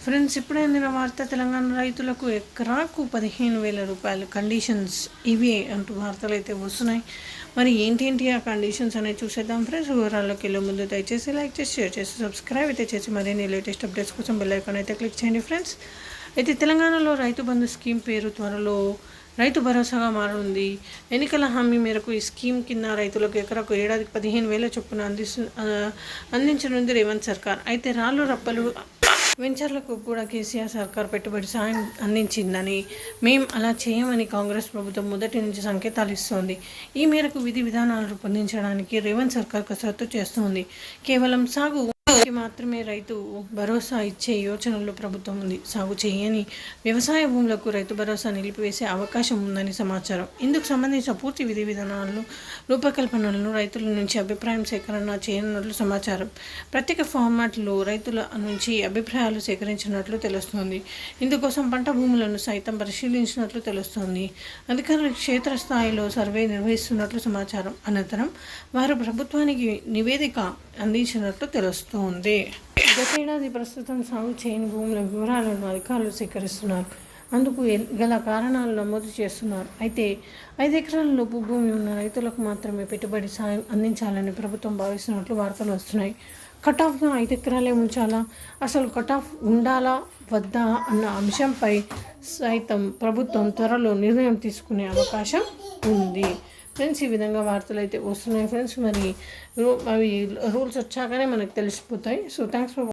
Friends, ఇప్పుడే అందిన వార్త. తెలంగాణ రైతులకు ఎకరాకు 15,000 రూపాయలు కండిషన్స్ ఇవే అంటూ వార్తలు అయితే వస్తున్నాయి. మరి ఏంటి ఆ కండిషన్స్ అనేది చూసేద్దాం ఫ్రెండ్స్. వివరాల్లోకి వెళ్ళే ముందు దయచేసి లైక్ చేసి, షేర్ చేసి, సబ్స్క్రైబ్ అయితే చేసి మరిన్ని లేటెస్ట్ అప్డేట్స్ కోసం బెల్ ఐకాన్ అయితే క్లిక్ చేయండి ఫ్రెండ్స్. అయితే తెలంగాణలో రైతు బంధు స్కీమ్ పేరు త్వరలో రైతు భరోసాగా మారనుంది. ఎన్నికల హామీ మేరకు ఈ స్కీమ్ కింద రైతులకు ఎకరాకు ఏడాదికి 15,000 చొప్పున అందించనుంది రేవంత్ సర్కార్. అయితే రాళ్ళు రప్పలు వెంచర్లకు కూడా కేసీఆర్ సర్కార్ పెట్టుబడి సాయం అందించిందని, మేం అలా చేయమని కాంగ్రెస్ ప్రభుత్వం మొదటి నుంచి సంకేతాలు ఇస్తోంది. ఈ మేరకు విధి విధానాలు రూపొందించడానికి రేవంత్ సర్కార్ కసరత్తు చేస్తోంది. కేవలం సాగు మాత్రమే రైతు భరోసా ఇచ్చే యోచనలో ప్రభుత్వం ఉంది. సాగు చేయని వ్యవసాయ భూములకు రైతు భరోసా నిలిపివేసే అవకాశం ఉందని సమాచారం. ఇందుకు సంబంధించిన పూర్తి విధి విధానాలను, రూపకల్పనలను రైతుల నుంచి అభిప్రాయం సేకరణ చేయనున్నట్లు సమాచారం. ప్రత్యేక ఫార్మాట్లో రైతుల నుంచి అభిప్రాయాలు సేకరించినట్లు తెలుస్తోంది. ఇందుకోసం పంట భూములను సైతం పరిశీలించినట్లు తెలుస్తోంది. అధికారులు క్షేత్రస్థాయిలో సర్వే నిర్వహిస్తున్నట్లు సమాచారం. అనంతరం వారు ప్రభుత్వానికి నివేదిక అందించినట్లు తెలుస్తోంది. గతేడాది ప్రస్తుతం సాగు చేయని భూముల వివరాలను అధికారులు సేకరిస్తున్నారు. అందుకు గల కారణాలు నమోదు చేస్తున్నారు. అయితే 5 ఎకరాల లోపు భూమి ఉన్న రైతులకు మాత్రమే పెట్టుబడి సాయం అందించాలని ప్రభుత్వం భావిస్తున్నట్లు వార్తలు వస్తున్నాయి. కటాఫ్గా 5 ఎకరాలే ఉంచాలా, అసలు కటాఫ్ ఉండాలా వద్దా అన్న అంశంపై సైతం ప్రభుత్వం త్వరలో నిర్ణయం తీసుకునే అవకాశం ఉంది ఫ్రెండ్స్. ఈ విధంగా వార్తలు అయితే వస్తున్నాయి ఫ్రెండ్స్. మరి అవి రూల్స్ వచ్చాకనే మనకు తెలిసిపోతాయి. So thanks for